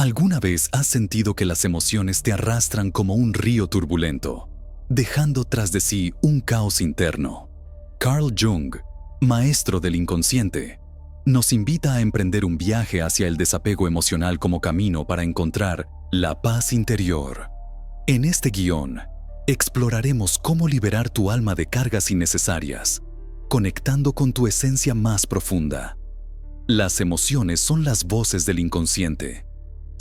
¿Alguna vez has sentido que las emociones te arrastran como un río turbulento, dejando tras de sí un caos interno? Carl Jung, maestro del inconsciente, nos invita a emprender un viaje hacia el desapego emocional como camino para encontrar la paz interior. En este guión, exploraremos cómo liberar tu alma de cargas innecesarias, conectando con tu esencia más profunda. Las emociones son las voces del inconsciente.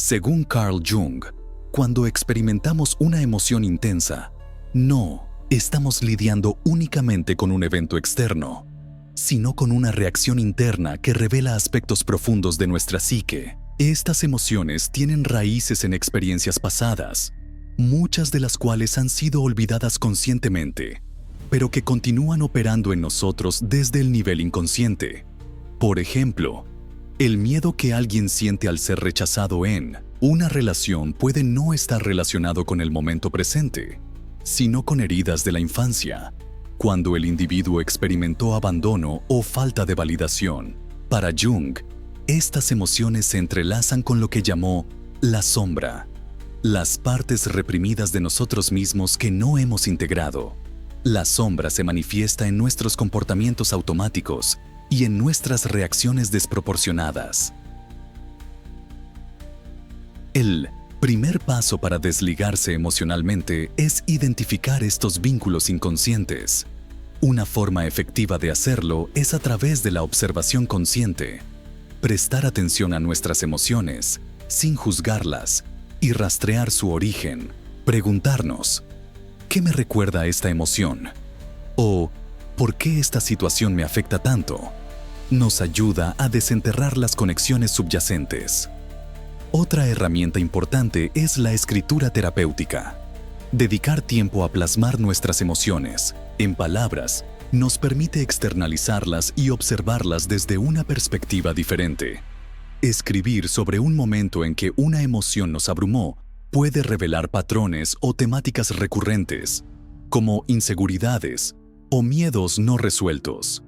Según Carl Jung, cuando experimentamos una emoción intensa, no estamos lidiando únicamente con un evento externo, sino con una reacción interna que revela aspectos profundos de nuestra psique. Estas emociones tienen raíces en experiencias pasadas, muchas de las cuales han sido olvidadas conscientemente, pero que continúan operando en nosotros desde el nivel inconsciente. Por ejemplo, el miedo que alguien siente al ser rechazado en una relación puede no estar relacionado con el momento presente, sino con heridas de la infancia, cuando el individuo experimentó abandono o falta de validación. Para Jung, estas emociones se entrelazan con lo que llamó la sombra, las partes reprimidas de nosotros mismos que no hemos integrado. La sombra se manifiesta en nuestros comportamientos automáticos y en nuestras reacciones desproporcionadas. El primer paso para desligarse emocionalmente es identificar estos vínculos inconscientes. Una forma efectiva de hacerlo es a través de la observación consciente. Prestar atención a nuestras emociones, sin juzgarlas, y rastrear su origen. Preguntarnos, ¿qué me recuerda esta emoción? ¿O por qué esta situación me afecta tanto? Nos ayuda a desenterrar las conexiones subyacentes. Otra herramienta importante es la escritura terapéutica. Dedicar tiempo a plasmar nuestras emociones, en palabras, nos permite externalizarlas y observarlas desde una perspectiva diferente. Escribir sobre un momento en que una emoción nos abrumó puede revelar patrones o temáticas recurrentes, como inseguridades o miedos no resueltos.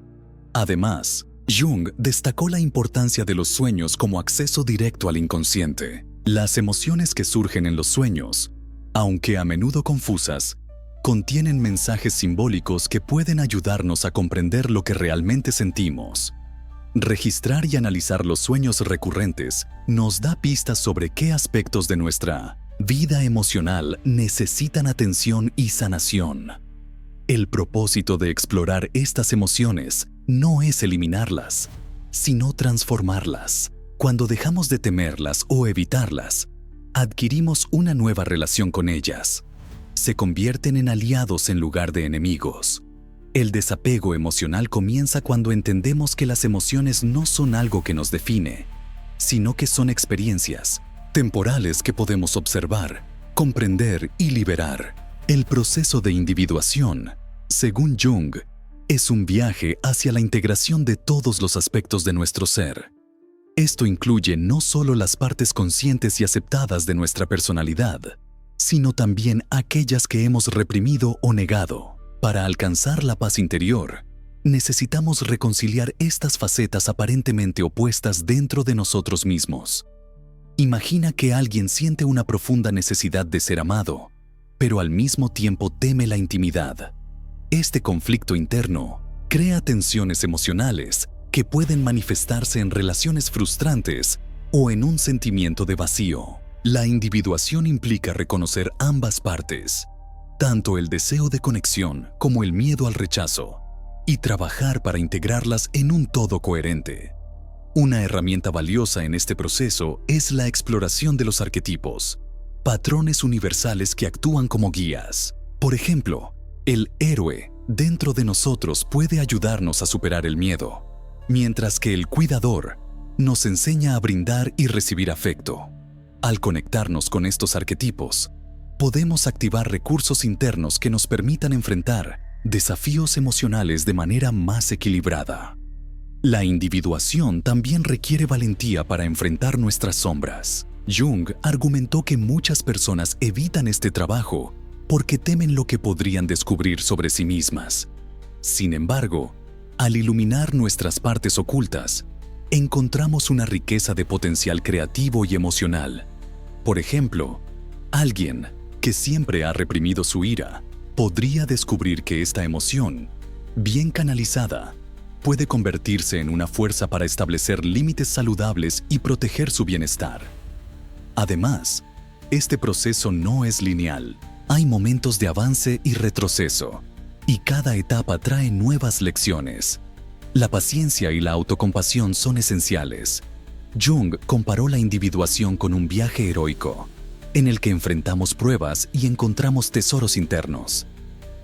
Además, Jung destacó la importancia de los sueños como acceso directo al inconsciente. Las emociones que surgen en los sueños, aunque a menudo confusas, contienen mensajes simbólicos que pueden ayudarnos a comprender lo que realmente sentimos. Registrar y analizar los sueños recurrentes nos da pistas sobre qué aspectos de nuestra vida emocional necesitan atención y sanación. El propósito de explorar estas emociones no es eliminarlas, sino transformarlas. Cuando dejamos de temerlas o evitarlas, adquirimos una nueva relación con ellas. Se convierten en aliados en lugar de enemigos. El desapego emocional comienza cuando entendemos que las emociones no son algo que nos define, sino que son experiencias temporales que podemos observar, comprender y liberar. El proceso de individuación, según Jung, es un viaje hacia la integración de todos los aspectos de nuestro ser. Esto incluye no solo las partes conscientes y aceptadas de nuestra personalidad, sino también aquellas que hemos reprimido o negado. Para alcanzar la paz interior, necesitamos reconciliar estas facetas aparentemente opuestas dentro de nosotros mismos. Imagina que alguien siente una profunda necesidad de ser amado, pero al mismo tiempo teme la intimidad. Este conflicto interno crea tensiones emocionales que pueden manifestarse en relaciones frustrantes o en un sentimiento de vacío. La individuación implica reconocer ambas partes, tanto el deseo de conexión como el miedo al rechazo, y trabajar para integrarlas en un todo coherente. Una herramienta valiosa en este proceso es la exploración de los arquetipos, patrones universales que actúan como guías. Por ejemplo, el héroe dentro de nosotros puede ayudarnos a superar el miedo, mientras que el cuidador nos enseña a brindar y recibir afecto. Al conectarnos con estos arquetipos, podemos activar recursos internos que nos permitan enfrentar desafíos emocionales de manera más equilibrada. La individuación también requiere valentía para enfrentar nuestras sombras. Jung argumentó que muchas personas evitan este trabajo porque temen lo que podrían descubrir sobre sí mismas. Sin embargo, al iluminar nuestras partes ocultas, encontramos una riqueza de potencial creativo y emocional Por ejemplo, alguien que siempre ha reprimido su ira podría descubrir que esta emoción, bien canalizada, puede convertirse en una fuerza para establecer límites saludables y proteger su bienestar. Además, este proceso no es lineal. Hay momentos de avance y retroceso, y cada etapa trae nuevas lecciones. La paciencia y la autocompasión son esenciales. Jung comparó la individuación con un viaje heroico, en el que enfrentamos pruebas y encontramos tesoros internos.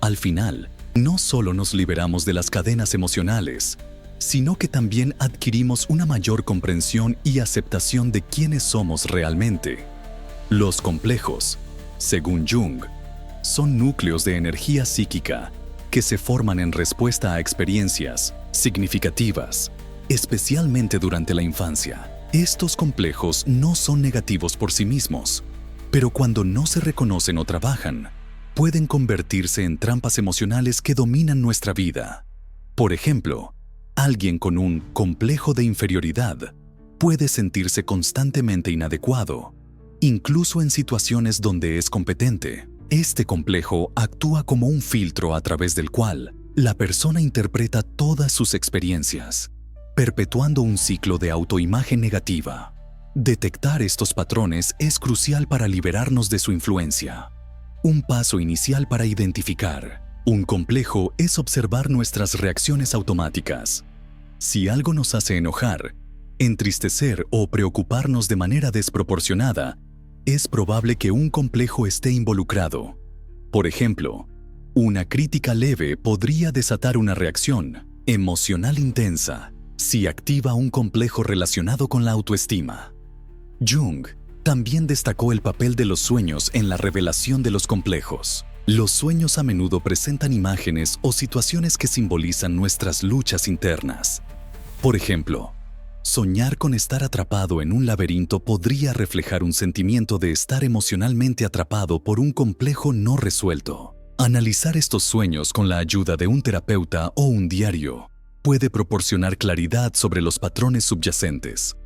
Al final, no solo nos liberamos de las cadenas emocionales, sino que también adquirimos una mayor comprensión y aceptación de quiénes somos realmente. Los complejos, según Jung, son núcleos de energía psíquica que se forman en respuesta a experiencias significativas, especialmente durante la infancia. Estos complejos no son negativos por sí mismos, pero cuando no se reconocen o trabajan, pueden convertirse en trampas emocionales que dominan nuestra vida. Por ejemplo, alguien con un complejo de inferioridad puede sentirse constantemente inadecuado, incluso en situaciones donde es competente. Este complejo actúa como un filtro a través del cual la persona interpreta todas sus experiencias, perpetuando un ciclo de autoimagen negativa. Detectar estos patrones es crucial para liberarnos de su influencia. Un paso inicial para identificar un complejo es observar nuestras reacciones automáticas. Si algo nos hace enojar, entristecer o preocuparnos de manera desproporcionada, es probable que un complejo esté involucrado. Por ejemplo, una crítica leve podría desatar una reacción emocional intensa si activa un complejo relacionado con la autoestima. Jung también destacó el papel de los sueños en la revelación de los complejos. Los sueños a menudo presentan imágenes o situaciones que simbolizan nuestras luchas internas. Por ejemplo, soñar con estar atrapado en un laberinto podría reflejar un sentimiento de estar emocionalmente atrapado por un complejo no resuelto. Analizar estos sueños con la ayuda de un terapeuta o un diario puede proporcionar claridad sobre los patrones subyacentes.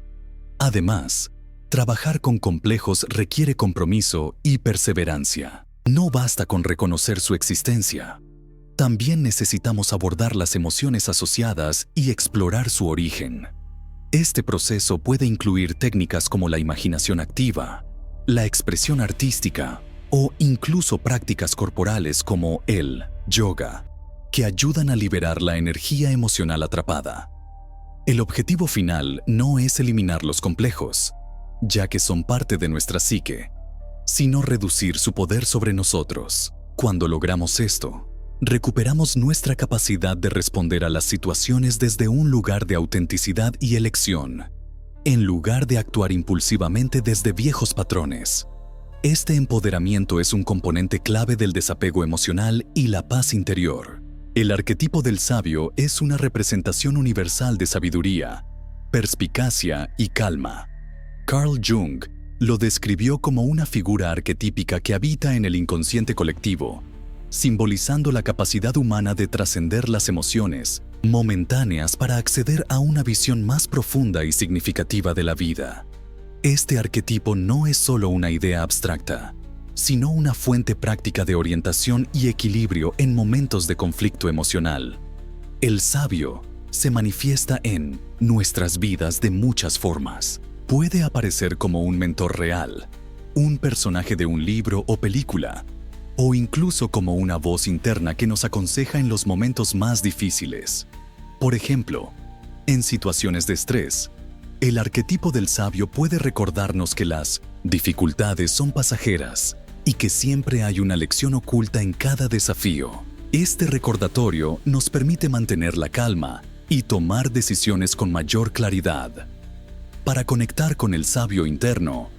Además, trabajar con complejos requiere compromiso y perseverancia. No basta con reconocer su existencia. También necesitamos abordar las emociones asociadas y explorar su origen. Este proceso puede incluir técnicas como la imaginación activa, la expresión artística o incluso prácticas corporales como el yoga, que ayudan a liberar la energía emocional atrapada. El objetivo final no es eliminar los complejos, ya que son parte de nuestra psique, sino reducir su poder sobre nosotros. Cuando logramos esto, recuperamos nuestra capacidad de responder a las situaciones desde un lugar de autenticidad y elección, en lugar de actuar impulsivamente desde viejos patrones. Este empoderamiento es un componente clave del desapego emocional y la paz interior. El arquetipo del sabio es una representación universal de sabiduría, perspicacia y calma. Carl Jung lo describió como una figura arquetípica que habita en el inconsciente colectivo, simbolizando la capacidad humana de trascender las emociones momentáneas para acceder a una visión más profunda y significativa de la vida. Este arquetipo no es solo una idea abstracta, sino una fuente práctica de orientación y equilibrio en momentos de conflicto emocional. El sabio se manifiesta en nuestras vidas de muchas formas. Puede aparecer como un mentor real, un personaje de un libro o película, o incluso como una voz interna que nos aconseja en los momentos más difíciles. Por ejemplo, en situaciones de estrés, el arquetipo del sabio puede recordarnos que las dificultades son pasajeras y que siempre hay una lección oculta en cada desafío. Este recordatorio nos permite mantener la calma y tomar decisiones con mayor claridad. Para conectar con el sabio interno,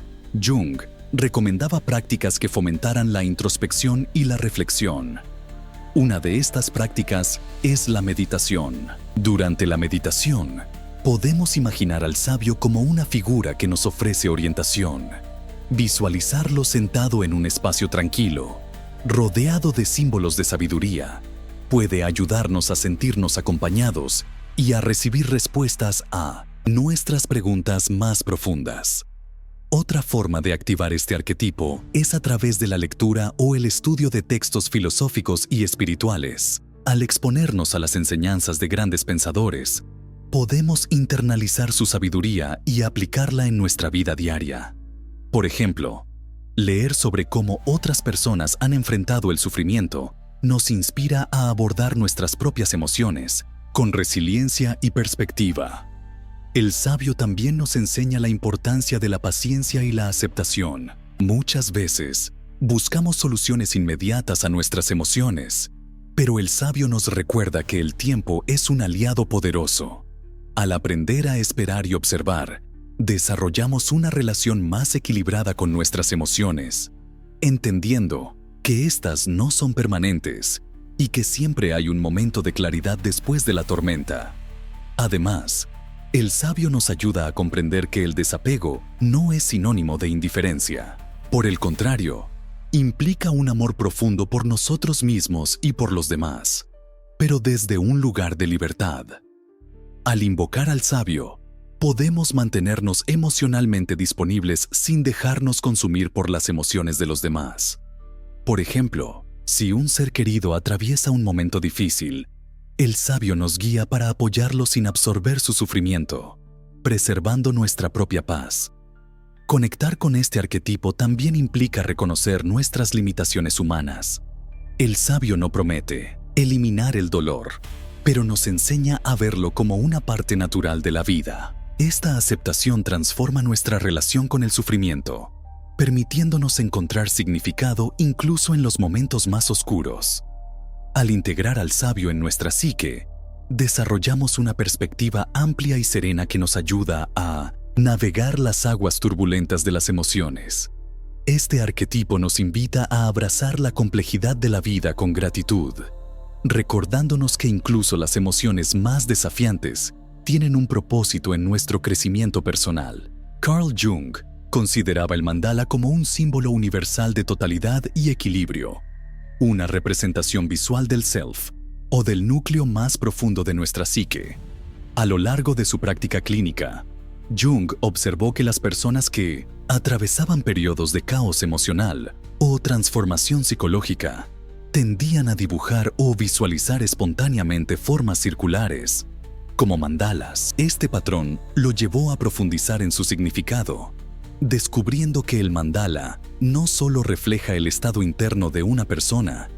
Jung recomendaba prácticas que fomentaran la introspección y la reflexión. Una de estas prácticas es la meditación. Durante la meditación, podemos imaginar al sabio como una figura que nos ofrece orientación. Visualizarlo sentado en un espacio tranquilo, rodeado de símbolos de sabiduría, puede ayudarnos a sentirnos acompañados y a recibir respuestas a nuestras preguntas más profundas. Otra forma de activar este arquetipo es a través de la lectura o el estudio de textos filosóficos y espirituales. Al exponernos a las enseñanzas de grandes pensadores, podemos internalizar su sabiduría y aplicarla en nuestra vida diaria. Por ejemplo, leer sobre cómo otras personas han enfrentado el sufrimiento nos inspira a abordar nuestras propias emociones con resiliencia y perspectiva. El sabio también nos enseña la importancia de la paciencia y la aceptación. Muchas veces, buscamos soluciones inmediatas a nuestras emociones, pero el sabio nos recuerda que el tiempo es un aliado poderoso. Al aprender a esperar y observar, desarrollamos una relación más equilibrada con nuestras emociones, entendiendo que éstas no son permanentes y que siempre hay un momento de claridad después de la tormenta. Además, el sabio nos ayuda a comprender que el desapego no es sinónimo de indiferencia. Por el contrario, implica un amor profundo por nosotros mismos y por los demás, pero desde un lugar de libertad. Al invocar al sabio, podemos mantenernos emocionalmente disponibles sin dejarnos consumir por las emociones de los demás. Por ejemplo, si un ser querido atraviesa un momento difícil, el sabio nos guía para apoyarlo sin absorber su sufrimiento, preservando nuestra propia paz. Conectar con este arquetipo también implica reconocer nuestras limitaciones humanas. El sabio no promete eliminar el dolor, pero nos enseña a verlo como una parte natural de la vida. Esta aceptación transforma nuestra relación con el sufrimiento, permitiéndonos encontrar significado incluso en los momentos más oscuros. Al integrar al sabio en nuestra psique, desarrollamos una perspectiva amplia y serena que nos ayuda a navegar las aguas turbulentas de las emociones. Este arquetipo nos invita a abrazar la complejidad de la vida con gratitud, recordándonos que incluso las emociones más desafiantes tienen un propósito en nuestro crecimiento personal. Carl Jung consideraba el mandala como un símbolo universal de totalidad y equilibrio, una representación visual del self, o del núcleo más profundo de nuestra psique. A lo largo de su práctica clínica, Jung observó que las personas que atravesaban periodos de caos emocional o transformación psicológica tendían a dibujar o visualizar espontáneamente formas circulares, como mandalas. Este patrón lo llevó a profundizar en su significado, descubriendo que el mandala no solo refleja el estado interno de una persona,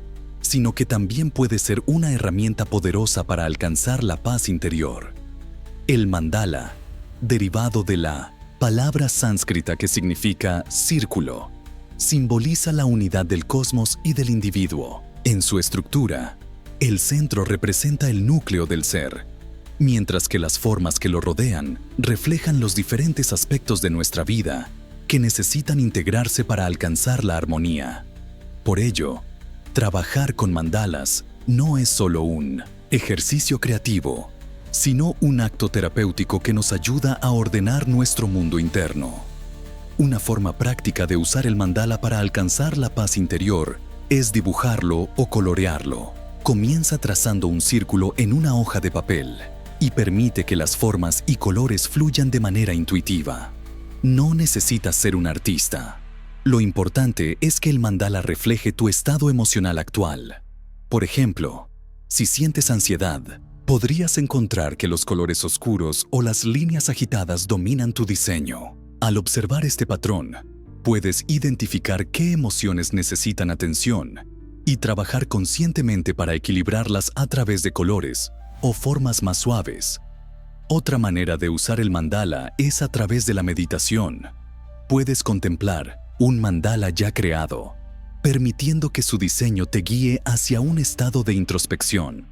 sino que también puede ser una herramienta poderosa para alcanzar la paz interior. El mandala, derivado de la palabra sánscrita que significa círculo, simboliza la unidad del cosmos y del individuo. En su estructura, el centro representa el núcleo del ser, mientras que las formas que lo rodean reflejan los diferentes aspectos de nuestra vida que necesitan integrarse para alcanzar la armonía. Por ello, trabajar con mandalas no es solo un ejercicio creativo, sino un acto terapéutico que nos ayuda a ordenar nuestro mundo interno. Una forma práctica de usar el mandala para alcanzar la paz interior es dibujarlo o colorearlo. Comienza trazando un círculo en una hoja de papel y permite que las formas y colores fluyan de manera intuitiva. No necesitas ser un artista. Lo importante es que el mandala refleje tu estado emocional actual. Por ejemplo, si sientes ansiedad, podrías encontrar que los colores oscuros o las líneas agitadas dominan tu diseño. Al observar este patrón, puedes identificar qué emociones necesitan atención y trabajar conscientemente para equilibrarlas a través de colores o formas más suaves. Otra manera de usar el mandala es a través de la meditación. Puedes contemplar un mandala ya creado, permitiendo que su diseño te guíe hacia un estado de introspección.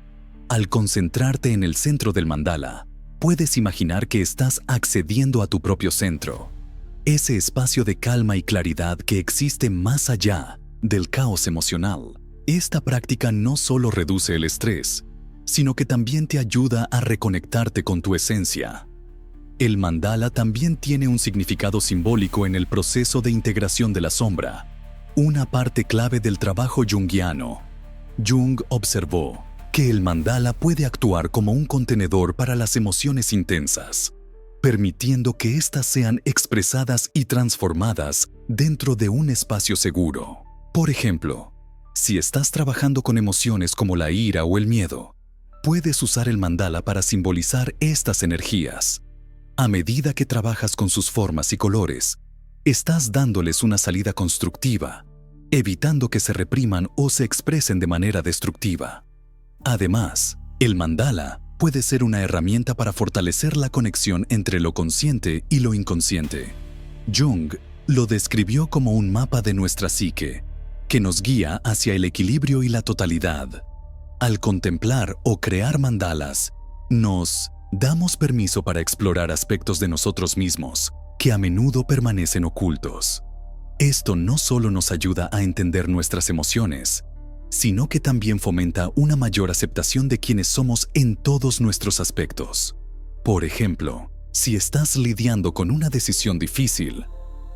Al concentrarte en el centro del mandala, puedes imaginar que estás accediendo a tu propio centro, ese espacio de calma y claridad que existe más allá del caos emocional. Esta práctica no solo reduce el estrés, sino que también te ayuda a reconectarte con tu esencia. El mandala también tiene un significado simbólico en el proceso de integración de la sombra, una parte clave del trabajo junguiano. Jung observó que el mandala puede actuar como un contenedor para las emociones intensas, permitiendo que éstas sean expresadas y transformadas dentro de un espacio seguro. Por ejemplo, si estás trabajando con emociones como la ira o el miedo, puedes usar el mandala para simbolizar estas energías. A medida que trabajas con sus formas y colores, estás dándoles una salida constructiva, evitando que se repriman o se expresen de manera destructiva. Además, el mandala puede ser una herramienta para fortalecer la conexión entre lo consciente y lo inconsciente. Jung lo describió como un mapa de nuestra psique, que nos guía hacia el equilibrio y la totalidad. Al contemplar o crear mandalas, nos damos permiso para explorar aspectos de nosotros mismos que a menudo permanecen ocultos. Esto no solo nos ayuda a entender nuestras emociones, sino que también fomenta una mayor aceptación de quienes somos en todos nuestros aspectos. Por ejemplo, si estás lidiando con una decisión difícil,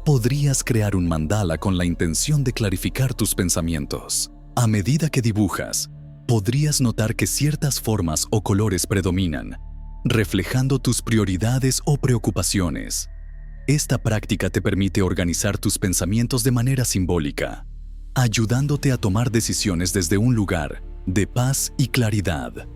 podrías crear un mandala con la intención de clarificar tus pensamientos. A medida que dibujas, podrías notar que ciertas formas o colores predominan, reflejando tus prioridades o preocupaciones. Esta práctica te permite organizar tus pensamientos de manera simbólica, ayudándote a tomar decisiones desde un lugar de paz y claridad.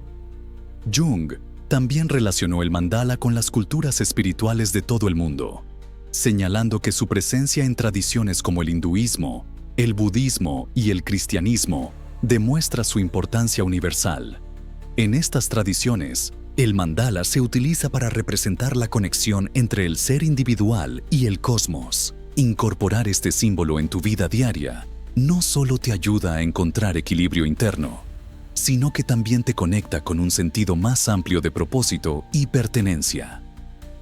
Jung también relacionó el mandala con las culturas espirituales de todo el mundo, señalando que su presencia en tradiciones como el hinduismo, el budismo y el cristianismo demuestra su importancia universal. En estas tradiciones, el mandala se utiliza para representar la conexión entre el ser individual y el cosmos. Incorporar este símbolo en tu vida diaria no solo te ayuda a encontrar equilibrio interno, sino que también te conecta con un sentido más amplio de propósito y pertenencia.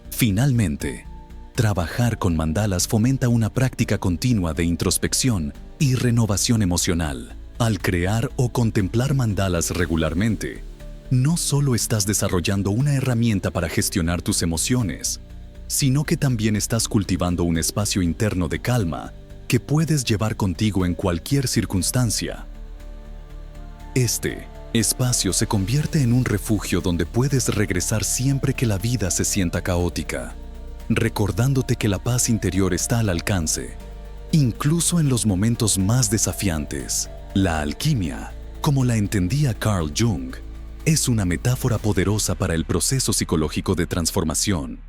Finalmente, trabajar con mandalas fomenta una práctica continua de introspección y renovación emocional. Al crear o contemplar mandalas regularmente, no solo estás desarrollando una herramienta para gestionar tus emociones, sino que también estás cultivando un espacio interno de calma que puedes llevar contigo en cualquier circunstancia. Este espacio se convierte en un refugio donde puedes regresar siempre que la vida se sienta caótica, recordándote que la paz interior está al alcance, incluso en los momentos más desafiantes. La alquimia, como la entendía Carl Jung, es una metáfora poderosa para el proceso psicológico de transformación.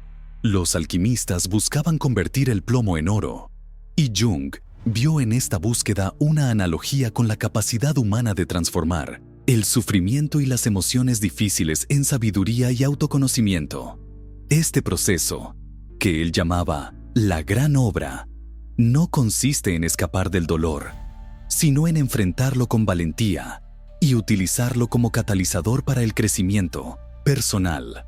Los alquimistas buscaban convertir el plomo en oro, y Jung vio en esta búsqueda una analogía con la capacidad humana de transformar el sufrimiento y las emociones difíciles en sabiduría y autoconocimiento. Este proceso, que él llamaba la gran obra, no consiste en escapar del dolor, sino en enfrentarlo con valentía y utilizarlo como catalizador para el crecimiento personal.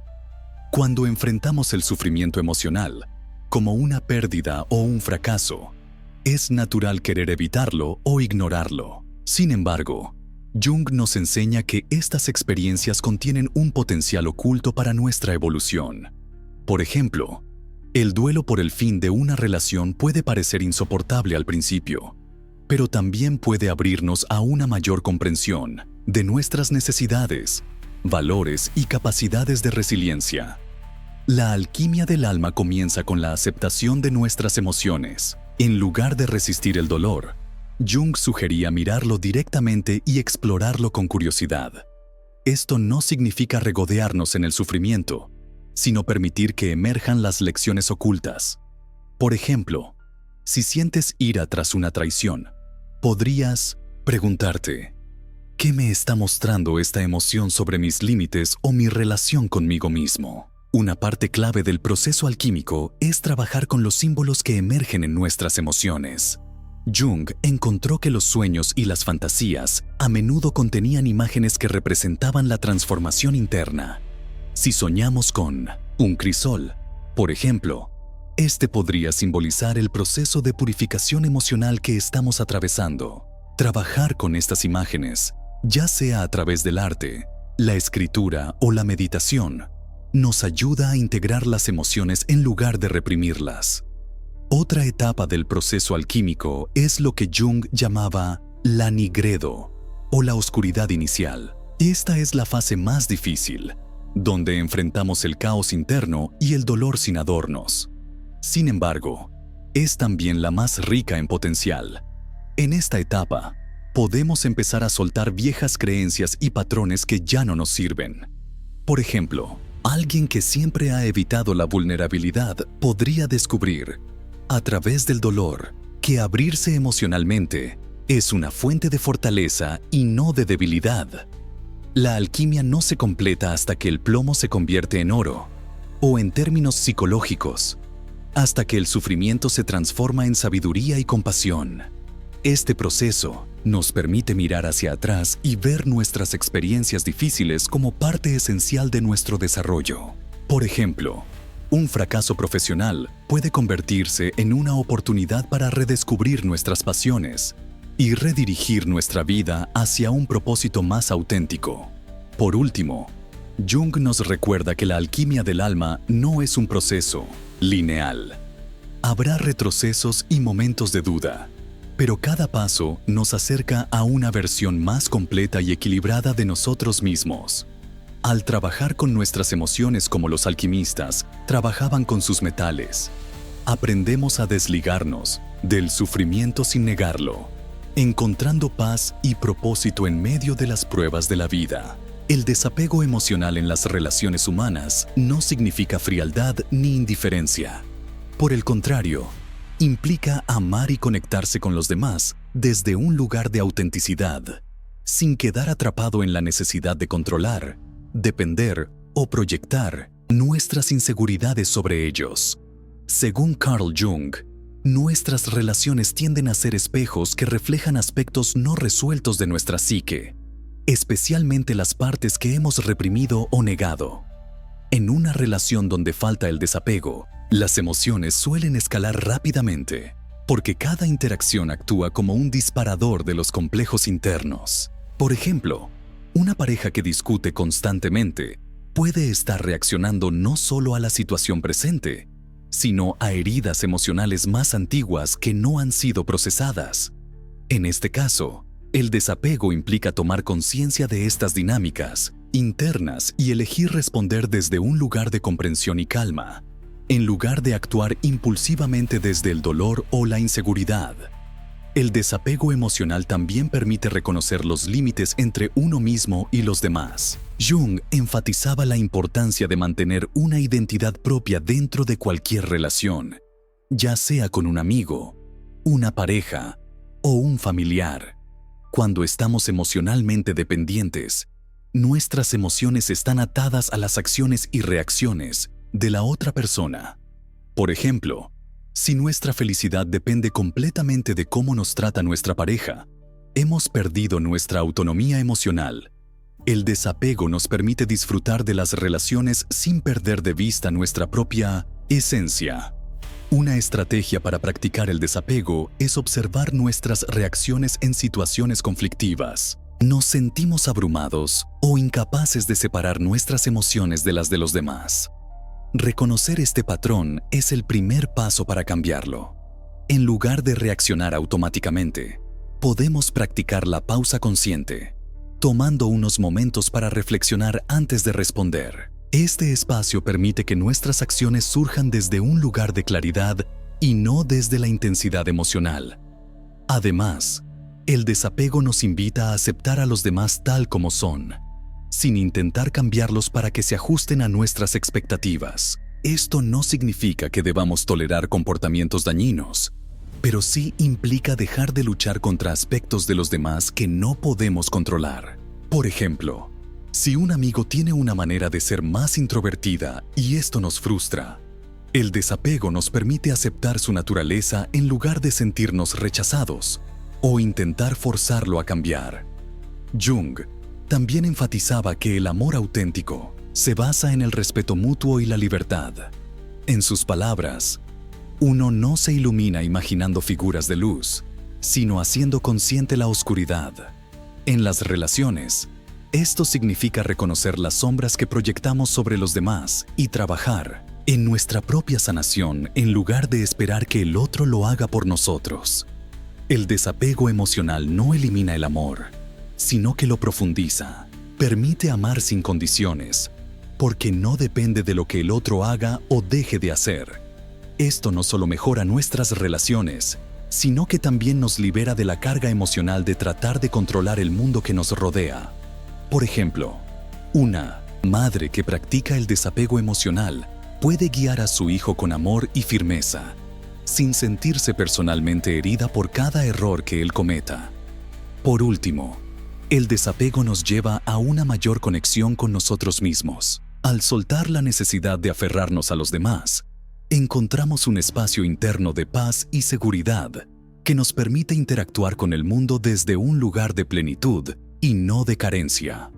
Cuando enfrentamos el sufrimiento emocional, como una pérdida o un fracaso, es natural querer evitarlo o ignorarlo. Sin embargo, Jung nos enseña que estas experiencias contienen un potencial oculto para nuestra evolución. Por ejemplo, el duelo por el fin de una relación puede parecer insoportable al principio, pero también puede abrirnos a una mayor comprensión de nuestras necesidades, valores y capacidades de resiliencia. La alquimia del alma comienza con la aceptación de nuestras emociones. En lugar de resistir el dolor, Jung sugería mirarlo directamente y explorarlo con curiosidad. Esto no significa regodearnos en el sufrimiento, sino permitir que emerjan las lecciones ocultas. Por ejemplo, si sientes ira tras una traición, podrías preguntarte, ¿qué me está mostrando esta emoción sobre mis límites o mi relación conmigo mismo? Una parte clave del proceso alquímico es trabajar con los símbolos que emergen en nuestras emociones. Jung encontró que los sueños y las fantasías a menudo contenían imágenes que representaban la transformación interna. Si soñamos con un crisol, por ejemplo, este podría simbolizar el proceso de purificación emocional que estamos atravesando. Trabajar con estas imágenes, ya sea a través del arte, la escritura o la meditación, nos ayuda a integrar las emociones en lugar de reprimirlas. Otra etapa del proceso alquímico es lo que Jung llamaba la nigredo, o la oscuridad inicial. Esta es la fase más difícil, donde enfrentamos el caos interno y el dolor sin adornos. Sin embargo, es también la más rica en potencial. En esta etapa, podemos empezar a soltar viejas creencias y patrones que ya no nos sirven. Por ejemplo, alguien que siempre ha evitado la vulnerabilidad podría descubrir, a través del dolor, que abrirse emocionalmente es una fuente de fortaleza y no de debilidad. La alquimia no se completa hasta que el plomo se convierte en oro, o en términos psicológicos, hasta que el sufrimiento se transforma en sabiduría y compasión. Este proceso nos permite mirar hacia atrás y ver nuestras experiencias difíciles como parte esencial de nuestro desarrollo. Por ejemplo, un fracaso profesional puede convertirse en una oportunidad para redescubrir nuestras pasiones y redirigir nuestra vida hacia un propósito más auténtico. Por último, Jung nos recuerda que la alquimia del alma no es un proceso lineal. Habrá retrocesos y momentos de duda, pero cada paso nos acerca a una versión más completa y equilibrada de nosotros mismos. Al trabajar con nuestras emociones como los alquimistas trabajaban con sus metales, aprendemos a desligarnos del sufrimiento sin negarlo, encontrando paz y propósito en medio de las pruebas de la vida. El desapego emocional en las relaciones humanas no significa frialdad ni indiferencia. Por el contrario, implica amar y conectarse con los demás desde un lugar de autenticidad, sin quedar atrapado en la necesidad de controlar, depender o proyectar nuestras inseguridades sobre ellos. Según Carl Jung, nuestras relaciones tienden a ser espejos que reflejan aspectos no resueltos de nuestra psique, especialmente las partes que hemos reprimido o negado. En una relación donde falta el desapego, las emociones suelen escalar rápidamente, porque cada interacción actúa como un disparador de los complejos internos. Por ejemplo, una pareja que discute constantemente puede estar reaccionando no solo a la situación presente, sino a heridas emocionales más antiguas que no han sido procesadas. En este caso, el desapego implica tomar conciencia de estas dinámicas internas y elegir responder desde un lugar de comprensión y calma, en lugar de actuar impulsivamente desde el dolor o la inseguridad. El desapego emocional también permite reconocer los límites entre uno mismo y los demás. Jung enfatizaba la importancia de mantener una identidad propia dentro de cualquier relación, ya sea con un amigo, una pareja o un familiar. Cuando estamos emocionalmente dependientes, nuestras emociones están atadas a las acciones y reacciones de la otra persona. Por ejemplo, si nuestra felicidad depende completamente de cómo nos trata nuestra pareja, hemos perdido nuestra autonomía emocional. El desapego nos permite disfrutar de las relaciones sin perder de vista nuestra propia esencia. Una estrategia para practicar el desapego es observar nuestras reacciones en situaciones conflictivas. Nos sentimos abrumados o incapaces de separar nuestras emociones de las de los demás. Reconocer este patrón es el primer paso para cambiarlo. En lugar de reaccionar automáticamente, podemos practicar la pausa consciente, tomando unos momentos para reflexionar antes de responder. Este espacio permite que nuestras acciones surjan desde un lugar de claridad y no desde la intensidad emocional. Además, el desapego nos invita a aceptar a los demás tal como son, sin intentar cambiarlos para que se ajusten a nuestras expectativas. Esto no significa que debamos tolerar comportamientos dañinos, pero sí implica dejar de luchar contra aspectos de los demás que no podemos controlar. Por ejemplo, si un amigo tiene una manera de ser más introvertida y esto nos frustra, el desapego nos permite aceptar su naturaleza en lugar de sentirnos rechazados o intentar forzarlo a cambiar. Jung también enfatizaba que el amor auténtico se basa en el respeto mutuo y la libertad. En sus palabras, uno no se ilumina imaginando figuras de luz, sino haciendo consciente la oscuridad. En las relaciones, esto significa reconocer las sombras que proyectamos sobre los demás y trabajar en nuestra propia sanación en lugar de esperar que el otro lo haga por nosotros. El desapego emocional no elimina el amor, sino que lo profundiza. Permite amar sin condiciones, porque no depende de lo que el otro haga o deje de hacer. Esto no solo mejora nuestras relaciones, sino que también nos libera de la carga emocional de tratar de controlar el mundo que nos rodea. Por ejemplo, una madre que practica el desapego emocional puede guiar a su hijo con amor y firmeza, sin sentirse personalmente herida por cada error que él cometa. Por último, el desapego nos lleva a una mayor conexión con nosotros mismos. Al soltar la necesidad de aferrarnos a los demás, encontramos un espacio interno de paz y seguridad que nos permite interactuar con el mundo desde un lugar de plenitud y no de carencia.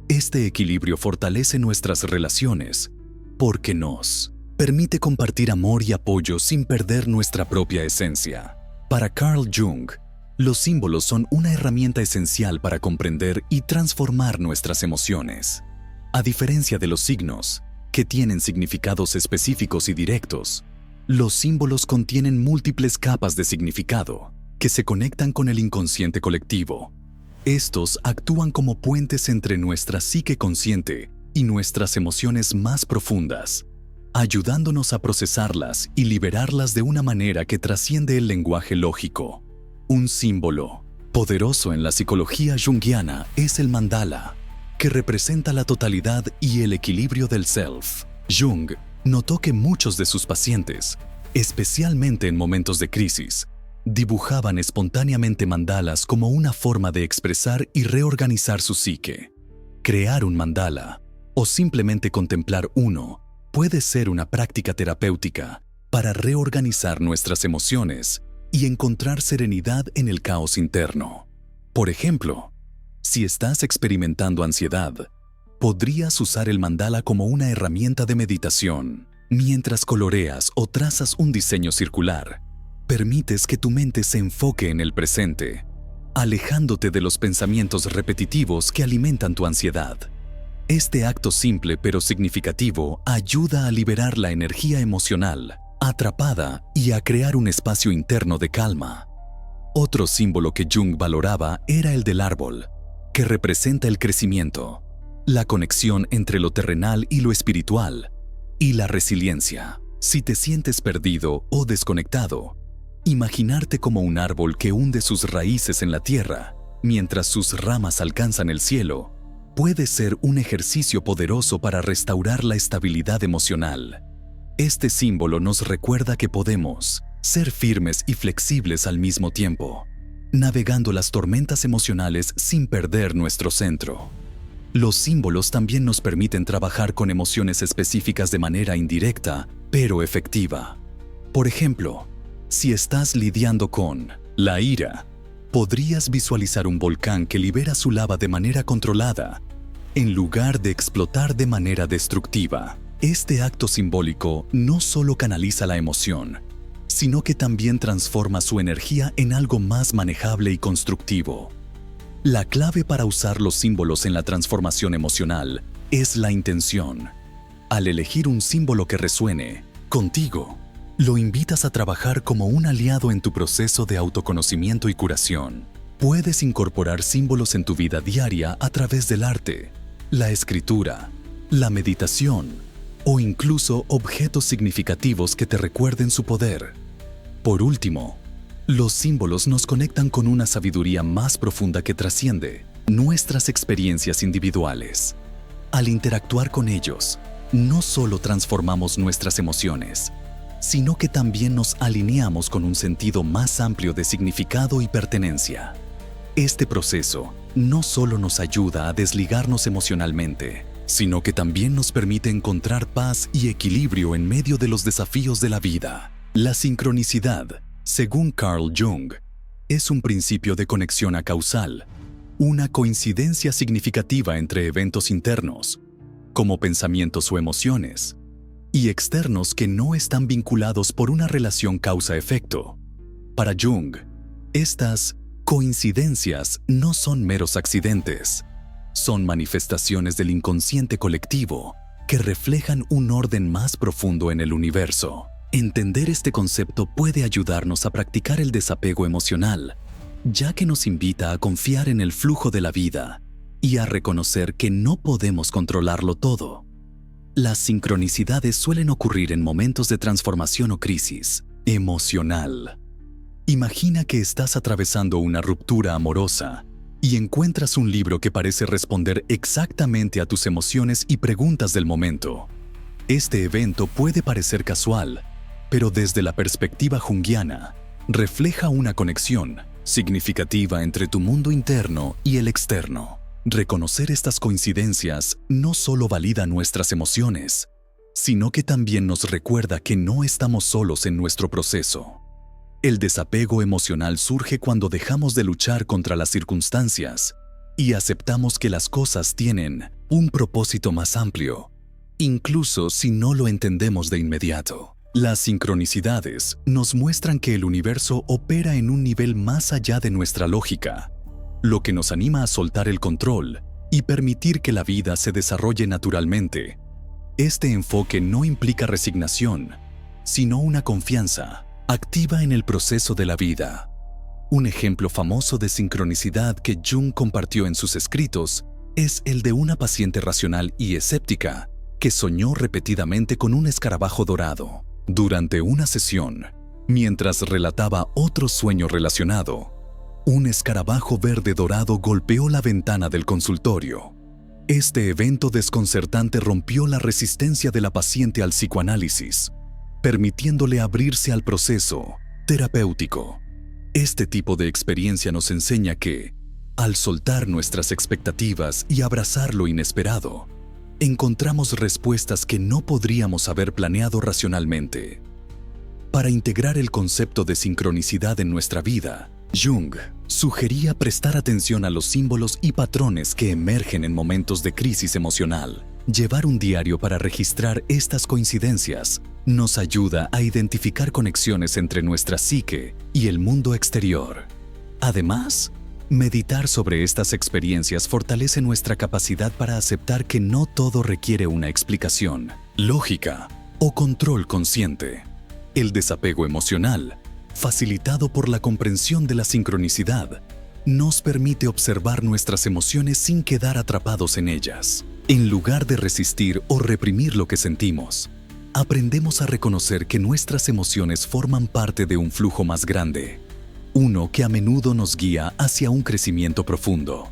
Este equilibrio fortalece nuestras relaciones porque nos permite compartir amor y apoyo sin perder nuestra propia esencia. Para Carl Jung, los símbolos son una herramienta esencial para comprender y transformar nuestras emociones. A diferencia de los signos, que tienen significados específicos y directos, los símbolos contienen múltiples capas de significado que se conectan con el inconsciente colectivo. Estos actúan como puentes entre nuestra psique consciente y nuestras emociones más profundas, ayudándonos a procesarlas y liberarlas de una manera que trasciende el lenguaje lógico. Un símbolo poderoso en la psicología junguiana es el mandala, que representa la totalidad y el equilibrio del self. Jung notó que muchos de sus pacientes, especialmente en momentos de crisis, dibujaban espontáneamente mandalas como una forma de expresar y reorganizar su psique. Crear un mandala, o simplemente contemplar uno, puede ser una práctica terapéutica para reorganizar nuestras emociones y encontrar serenidad en el caos interno. Por ejemplo, si estás experimentando ansiedad, podrías usar el mandala como una herramienta de meditación. Mientras coloreas o trazas un diseño circular, permites que tu mente se enfoque en el presente, alejándote de los pensamientos repetitivos que alimentan tu ansiedad. Este acto simple pero significativo ayuda a liberar la energía emocional atrapada y a crear un espacio interno de calma. Otro símbolo que Jung valoraba era el del árbol, que representa el crecimiento, la conexión entre lo terrenal y lo espiritual, y la resiliencia. Si te sientes perdido o desconectado, imaginarte como un árbol que hunde sus raíces en la tierra mientras sus ramas alcanzan el cielo puede ser un ejercicio poderoso para restaurar la estabilidad emocional. Este símbolo nos recuerda que podemos ser firmes y flexibles al mismo tiempo, navegando las tormentas emocionales sin perder nuestro centro. Los símbolos también nos permiten trabajar con emociones específicas de manera indirecta, pero efectiva. Por ejemplo, si estás lidiando con la ira, podrías visualizar un volcán que libera su lava de manera controlada, en lugar de explotar de manera destructiva. Este acto simbólico no solo canaliza la emoción, sino que también transforma su energía en algo más manejable y constructivo. La clave para usar los símbolos en la transformación emocional es la intención. Al elegir un símbolo que resuene contigo, lo invitas a trabajar como un aliado en tu proceso de autoconocimiento y curación. Puedes incorporar símbolos en tu vida diaria a través del arte, la escritura, la meditación o incluso objetos significativos que te recuerden su poder. Por último, los símbolos nos conectan con una sabiduría más profunda que trasciende nuestras experiencias individuales. Al interactuar con ellos, no solo transformamos nuestras emociones, sino que también nos alineamos con un sentido más amplio de significado y pertenencia. Este proceso no solo nos ayuda a desligarnos emocionalmente, sino que también nos permite encontrar paz y equilibrio en medio de los desafíos de la vida. La sincronicidad, según Carl Jung, es un principio de conexión acausal, una coincidencia significativa entre eventos internos, como pensamientos o emociones, y externos que no están vinculados por una relación causa-efecto. Para Jung, estas coincidencias no son meros accidentes, son manifestaciones del inconsciente colectivo que reflejan un orden más profundo en el universo. Entender este concepto puede ayudarnos a practicar el desapego emocional, ya que nos invita a confiar en el flujo de la vida y a reconocer que no podemos controlarlo todo. Las sincronicidades suelen ocurrir en momentos de transformación o crisis emocional. Imagina que estás atravesando una ruptura amorosa y encuentras un libro que parece responder exactamente a tus emociones y preguntas del momento. Este evento puede parecer casual, pero desde la perspectiva junguiana, refleja una conexión significativa entre tu mundo interno y el externo. Reconocer estas coincidencias no solo valida nuestras emociones, sino que también nos recuerda que no estamos solos en nuestro proceso. El desapego emocional surge cuando dejamos de luchar contra las circunstancias y aceptamos que las cosas tienen un propósito más amplio, incluso si no lo entendemos de inmediato. Las sincronicidades nos muestran que el universo opera en un nivel más allá de nuestra lógica, lo que nos anima a soltar el control y permitir que la vida se desarrolle naturalmente. Este enfoque no implica resignación, sino una confianza activa en el proceso de la vida. Un ejemplo famoso de sincronicidad que Jung compartió en sus escritos es el de una paciente racional y escéptica que soñó repetidamente con un escarabajo dorado. Durante una sesión, mientras relataba otro sueño relacionado, un escarabajo verde dorado golpeó la ventana del consultorio. Este evento desconcertante rompió la resistencia de la paciente al psicoanálisis, permitiéndole abrirse al proceso terapéutico. Este tipo de experiencia nos enseña que, al soltar nuestras expectativas y abrazar lo inesperado, encontramos respuestas que no podríamos haber planeado racionalmente. Para integrar el concepto de sincronicidad en nuestra vida, Jung sugería prestar atención a los símbolos y patrones que emergen en momentos de crisis emocional. Llevar un diario para registrar estas coincidencias nos ayuda a identificar conexiones entre nuestra psique y el mundo exterior. Además, meditar sobre estas experiencias fortalece nuestra capacidad para aceptar que no todo requiere una explicación lógica o control consciente. El desapego emocional, facilitado por la comprensión de la sincronicidad, nos permite observar nuestras emociones sin quedar atrapados en ellas. En lugar de resistir o reprimir lo que sentimos, aprendemos a reconocer que nuestras emociones forman parte de un flujo más grande, uno que a menudo nos guía hacia un crecimiento profundo.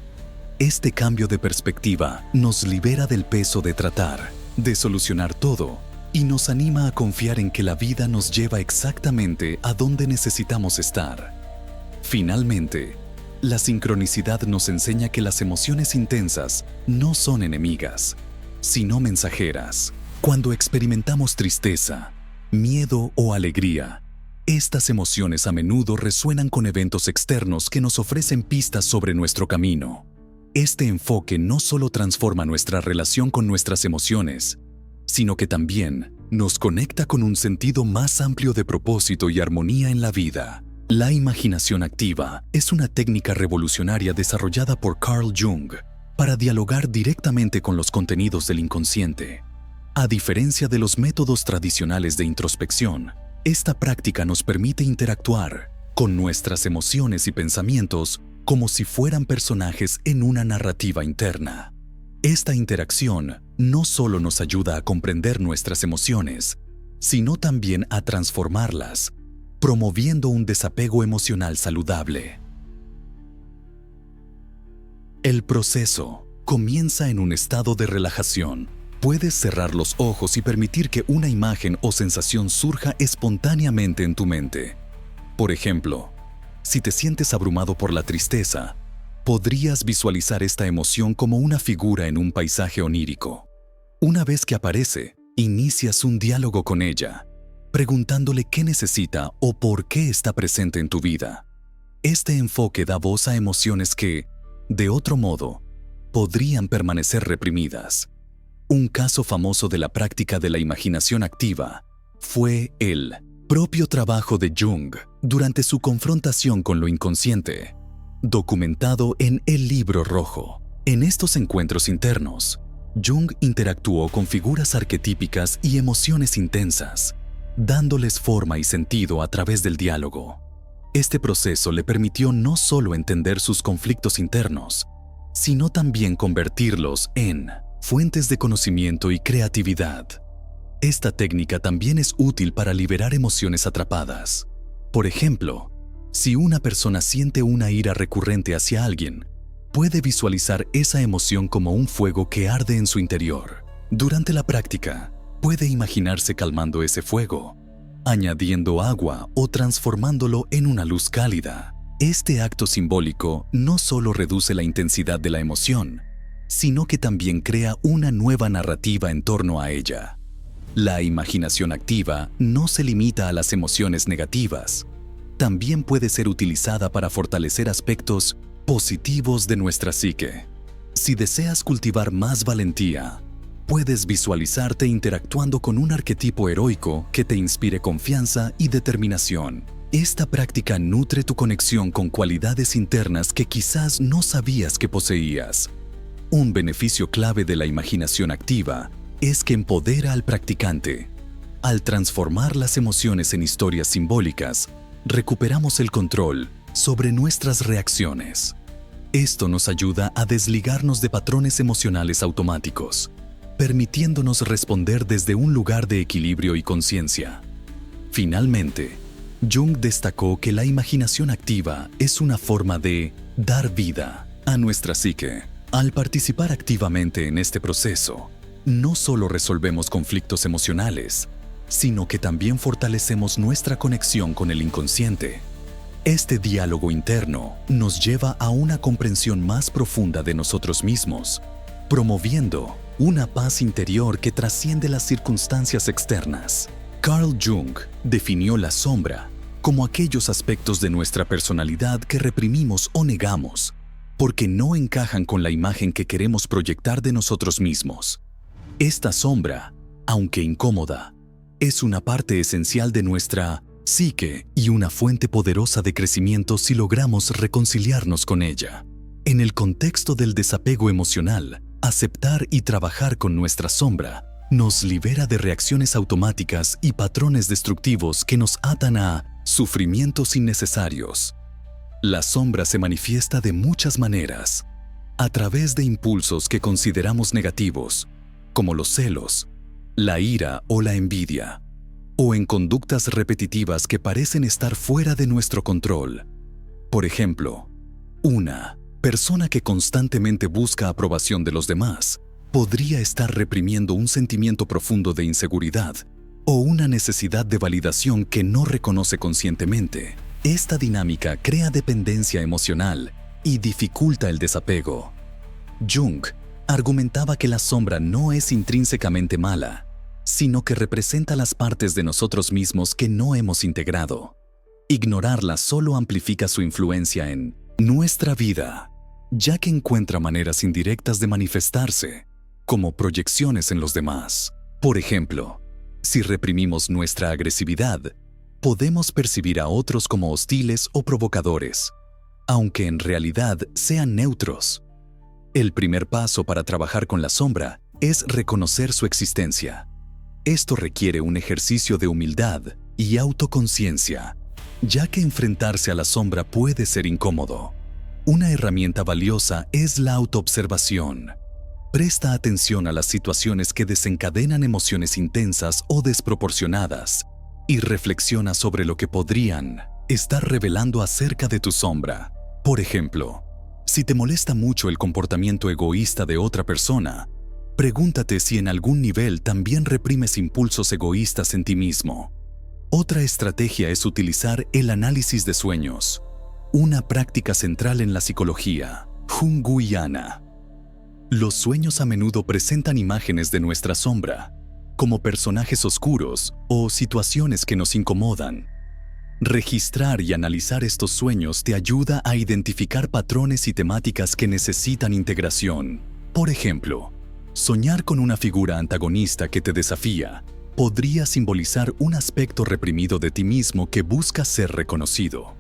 Este cambio de perspectiva nos libera del peso de tratar, de solucionar todo, y nos anima a confiar en que la vida nos lleva exactamente a donde necesitamos estar. Finalmente, la sincronicidad nos enseña que las emociones intensas no son enemigas, sino mensajeras. Cuando experimentamos tristeza, miedo o alegría, estas emociones a menudo resuenan con eventos externos que nos ofrecen pistas sobre nuestro camino. Este enfoque no solo transforma nuestra relación con nuestras emociones, sino que también nos conecta con un sentido más amplio de propósito y armonía en la vida. La imaginación activa es una técnica revolucionaria desarrollada por Carl Jung para dialogar directamente con los contenidos del inconsciente. A diferencia de los métodos tradicionales de introspección, esta práctica nos permite interactuar con nuestras emociones y pensamientos como si fueran personajes en una narrativa interna. Esta interacción no solo nos ayuda a comprender nuestras emociones, sino también a transformarlas, promoviendo un desapego emocional saludable. El proceso comienza en un estado de relajación. Puedes cerrar los ojos y permitir que una imagen o sensación surja espontáneamente en tu mente. Por ejemplo, si te sientes abrumado por la tristeza, podrías visualizar esta emoción como una figura en un paisaje onírico. Una vez que aparece, inicias un diálogo con ella, preguntándole qué necesita o por qué está presente en tu vida. Este enfoque da voz a emociones que, de otro modo, podrían permanecer reprimidas. Un caso famoso de la práctica de la imaginación activa fue el propio trabajo de Jung durante su confrontación con lo inconsciente, documentado en El Libro Rojo. En estos encuentros internos, Jung interactuó con figuras arquetípicas y emociones intensas, dándoles forma y sentido a través del diálogo. Este proceso le permitió no solo entender sus conflictos internos, sino también convertirlos en fuentes de conocimiento y creatividad. Esta técnica también es útil para liberar emociones atrapadas. Por ejemplo, si una persona siente una ira recurrente hacia alguien, puede visualizar esa emoción como un fuego que arde en su interior. Durante la práctica, puede imaginarse calmando ese fuego, añadiendo agua o transformándolo en una luz cálida. Este acto simbólico no solo reduce la intensidad de la emoción, sino que también crea una nueva narrativa en torno a ella. La imaginación activa no se limita a las emociones negativas. También puede ser utilizada para fortalecer aspectos positivos de nuestra psique. Si deseas cultivar más valentía, puedes visualizarte interactuando con un arquetipo heroico que te inspire confianza y determinación. Esta práctica nutre tu conexión con cualidades internas que quizás no sabías que poseías. Un beneficio clave de la imaginación activa es que empodera al practicante. Al transformar las emociones en historias simbólicas, recuperamos el control sobre nuestras reacciones. Esto nos ayuda a desligarnos de patrones emocionales automáticos, permitiéndonos responder desde un lugar de equilibrio y conciencia. Finalmente, Jung destacó que la imaginación activa es una forma de dar vida a nuestra psique. Al participar activamente en este proceso, no solo resolvemos conflictos emocionales, sino que también fortalecemos nuestra conexión con el inconsciente. Este diálogo interno nos lleva a una comprensión más profunda de nosotros mismos, promoviendo una paz interior que trasciende las circunstancias externas. Carl Jung definió la sombra como aquellos aspectos de nuestra personalidad que reprimimos o negamos, porque no encajan con la imagen que queremos proyectar de nosotros mismos. Esta sombra, aunque incómoda, es una parte esencial de nuestra psique y una fuente poderosa de crecimiento si logramos reconciliarnos con ella. En el contexto del desapego emocional, aceptar y trabajar con nuestra sombra nos libera de reacciones automáticas y patrones destructivos que nos atan a sufrimientos innecesarios. La sombra se manifiesta de muchas maneras, a través de impulsos que consideramos negativos, como los celos, la ira o la envidia, o en conductas repetitivas que parecen estar fuera de nuestro control. Por ejemplo, una persona que constantemente busca aprobación de los demás podría estar reprimiendo un sentimiento profundo de inseguridad o una necesidad de validación que no reconoce conscientemente. Esta dinámica crea dependencia emocional y dificulta el desapego. Jung argumentaba que la sombra no es intrínsecamente mala, sino que representa las partes de nosotros mismos que no hemos integrado. Ignorarla solo amplifica su influencia en nuestra vida, ya que encuentra maneras indirectas de manifestarse, como proyecciones en los demás. Por ejemplo, si reprimimos nuestra agresividad, podemos percibir a otros como hostiles o provocadores, aunque en realidad sean neutros. El primer paso para trabajar con la sombra es reconocer su existencia. Esto requiere un ejercicio de humildad y autoconciencia, ya que enfrentarse a la sombra puede ser incómodo. Una herramienta valiosa es la autoobservación. Presta atención a las situaciones que desencadenan emociones intensas o desproporcionadas y reflexiona sobre lo que podrían estar revelando acerca de tu sombra. Por ejemplo, si te molesta mucho el comportamiento egoísta de otra persona, pregúntate si en algún nivel también reprimes impulsos egoístas en ti mismo. Otra estrategia es utilizar el análisis de sueños, una práctica central en la psicología junguiana. Los sueños a menudo presentan imágenes de nuestra sombra, como personajes oscuros o situaciones que nos incomodan. Registrar y analizar estos sueños te ayuda a identificar patrones y temáticas que necesitan integración. Por ejemplo, soñar con una figura antagonista que te desafía podría simbolizar un aspecto reprimido de ti mismo que busca ser reconocido.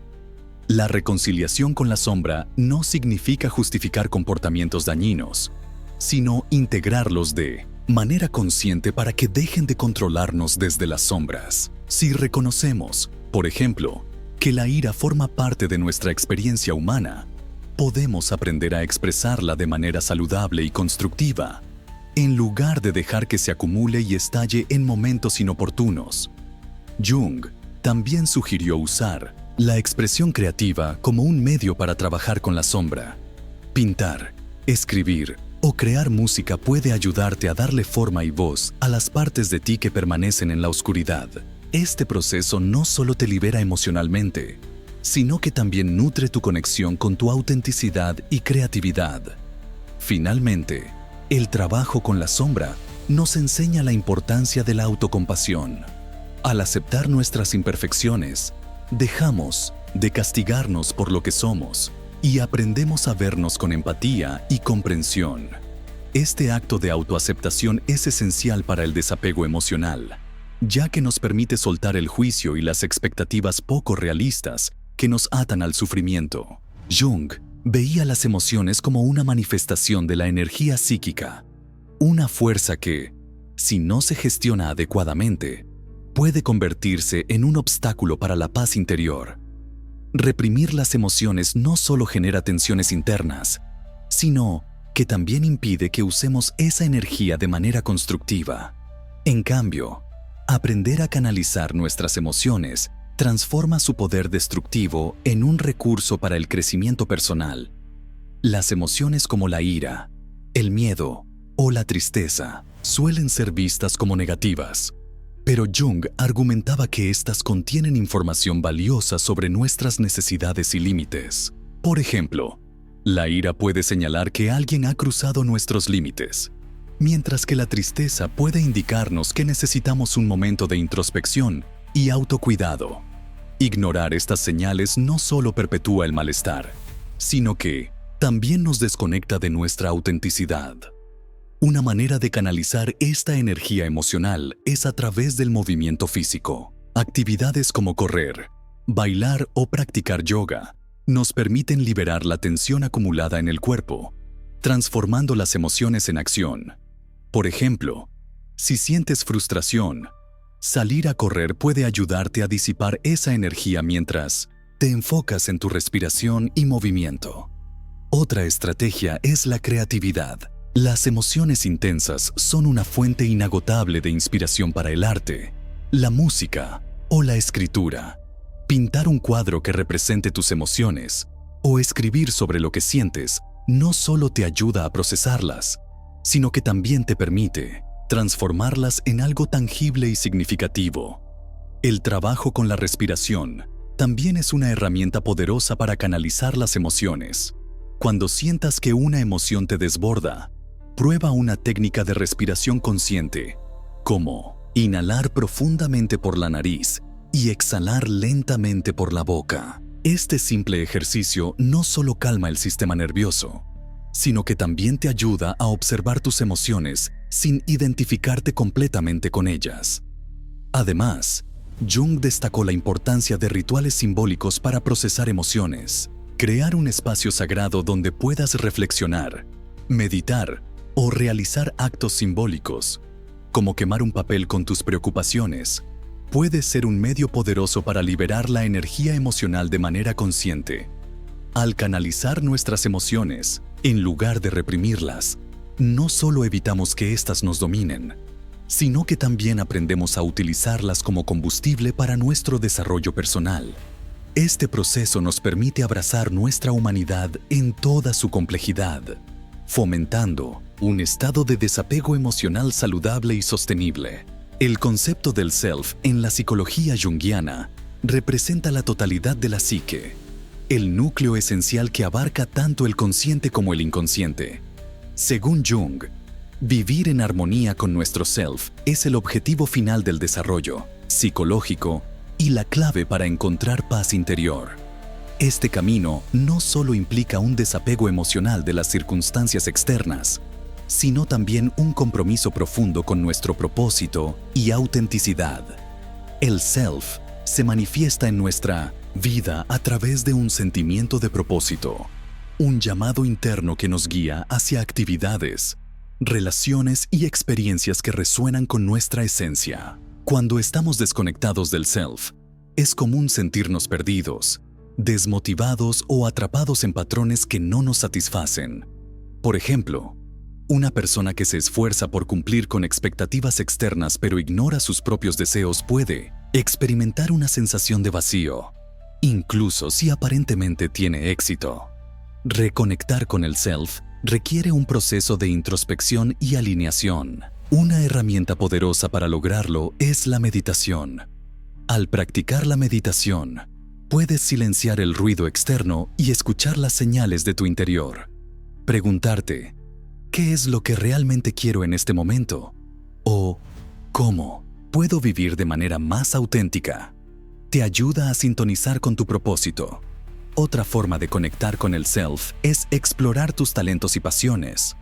La reconciliación con la sombra no significa justificar comportamientos dañinos, sino integrarlos de manera consciente para que dejen de controlarnos desde las sombras. Si reconocemos, por ejemplo, que la ira forma parte de nuestra experiencia humana, podemos aprender a expresarla de manera saludable y constructiva, en lugar de dejar que se acumule y estalle en momentos inoportunos. Jung también sugirió usar la expresión creativa como un medio para trabajar con la sombra. Pintar, escribir o crear música puede ayudarte a darle forma y voz a las partes de ti que permanecen en la oscuridad. Este proceso no solo te libera emocionalmente, sino que también nutre tu conexión con tu autenticidad y creatividad. Finalmente, el trabajo con la sombra nos enseña la importancia de la autocompasión. Al aceptar nuestras imperfecciones, dejamos de castigarnos por lo que somos y aprendemos a vernos con empatía y comprensión. Este acto de autoaceptación es esencial para el desapego emocional, ya que nos permite soltar el juicio y las expectativas poco realistas que nos atan al sufrimiento. Jung veía las emociones como una manifestación de la energía psíquica, una fuerza que, si no se gestiona adecuadamente, puede convertirse en un obstáculo para la paz interior. Reprimir las emociones no solo genera tensiones internas, sino que también impide que usemos esa energía de manera constructiva. En cambio, aprender a canalizar nuestras emociones transforma su poder destructivo en un recurso para el crecimiento personal. Las emociones como la ira, el miedo o la tristeza suelen ser vistas como negativas, pero Jung argumentaba que éstas contienen información valiosa sobre nuestras necesidades y límites. Por ejemplo, la ira puede señalar que alguien ha cruzado nuestros límites, mientras que la tristeza puede indicarnos que necesitamos un momento de introspección y autocuidado. Ignorar estas señales no solo perpetúa el malestar, sino que también nos desconecta de nuestra autenticidad. Una manera de canalizar esta energía emocional es a través del movimiento físico. Actividades como correr, bailar o practicar yoga nos permiten liberar la tensión acumulada en el cuerpo, transformando las emociones en acción. Por ejemplo, si sientes frustración, salir a correr puede ayudarte a disipar esa energía mientras te enfocas en tu respiración y movimiento. Otra estrategia es la creatividad. Las emociones intensas son una fuente inagotable de inspiración para el arte, la música o la escritura. Pintar un cuadro que represente tus emociones o escribir sobre lo que sientes no solo te ayuda a procesarlas, sino que también te permite transformarlas en algo tangible y significativo. El trabajo con la respiración también es una herramienta poderosa para canalizar las emociones. Cuando sientas que una emoción te desborda, prueba una técnica de respiración consciente, como inhalar profundamente por la nariz y exhalar lentamente por la boca. Este simple ejercicio no solo calma el sistema nervioso, sino que también te ayuda a observar tus emociones sin identificarte completamente con ellas. Además, Jung destacó la importancia de rituales simbólicos para procesar emociones. Crear un espacio sagrado donde puedas reflexionar, meditar o realizar actos simbólicos, como quemar un papel con tus preocupaciones, puede ser un medio poderoso para liberar la energía emocional de manera consciente. Al canalizar nuestras emociones, en lugar de reprimirlas, no solo evitamos que éstas nos dominen, sino que también aprendemos a utilizarlas como combustible para nuestro desarrollo personal. Este proceso nos permite abrazar nuestra humanidad en toda su complejidad, fomentando un estado de desapego emocional saludable y sostenible. El concepto del self en la psicología junguiana representa la totalidad de la psique, el núcleo esencial que abarca tanto el consciente como el inconsciente. Según Jung, vivir en armonía con nuestro self es el objetivo final del desarrollo psicológico y la clave para encontrar paz interior. Este camino no solo implica un desapego emocional de las circunstancias externas, sino también un compromiso profundo con nuestro propósito y autenticidad. El self se manifiesta en nuestra vida a través de un sentimiento de propósito, un llamado interno que nos guía hacia actividades, relaciones y experiencias que resuenan con nuestra esencia. Cuando estamos desconectados del self, es común sentirnos perdidos, desmotivados o atrapados en patrones que no nos satisfacen. Por ejemplo, Una persona que se esfuerza por cumplir con expectativas externas pero ignora sus propios deseos puede experimentar una sensación de vacío, incluso si aparentemente tiene éxito. Reconectar con el self requiere un proceso de introspección y alineación. Una herramienta poderosa para lograrlo es la meditación. Al practicar la meditación, puedes silenciar el ruido externo y escuchar las señales de tu interior. Preguntarte, ¿qué es lo que realmente quiero en este momento? O, ¿cómo puedo vivir de manera más auténtica? Te ayuda a sintonizar con tu propósito. Otra forma de conectar con el self es explorar tus talentos y pasiones.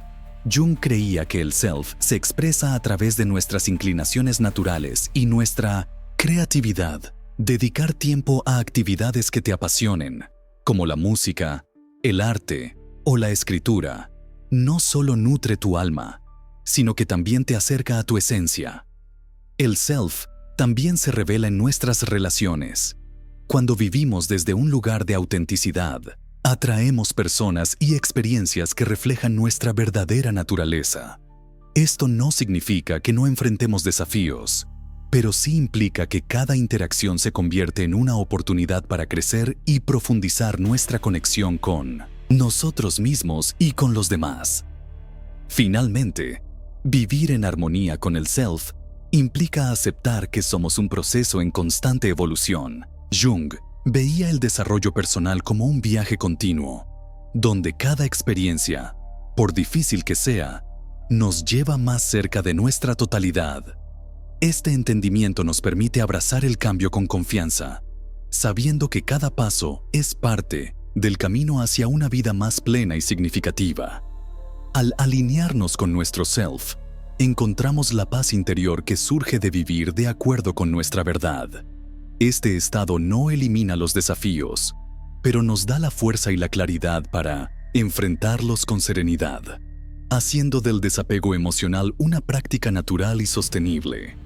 Jung creía que el self se expresa a través de nuestras inclinaciones naturales y nuestra creatividad. Dedicar tiempo a actividades que te apasionen, como la música, el arte o la escritura, no solo nutre tu alma, sino que también te acerca a tu esencia. El self también se revela en nuestras relaciones. Cuando vivimos desde un lugar de autenticidad, atraemos personas y experiencias que reflejan nuestra verdadera naturaleza. Esto no significa que no enfrentemos desafíos, pero sí implica que cada interacción se convierte en una oportunidad para crecer y profundizar nuestra conexión con nosotros mismos y con los demás. Finalmente, vivir en armonía con el self implica aceptar que somos un proceso en constante evolución. Jung veía el desarrollo personal como un viaje continuo, donde cada experiencia, por difícil que sea, nos lleva más cerca de nuestra totalidad. Este entendimiento nos permite abrazar el cambio con confianza, sabiendo que cada paso es parte del camino hacia una vida más plena y significativa. Al alinearnos con nuestro self, encontramos la paz interior que surge de vivir de acuerdo con nuestra verdad. Este estado no elimina los desafíos, pero nos da la fuerza y la claridad para enfrentarlos con serenidad, haciendo del desapego emocional una práctica natural y sostenible.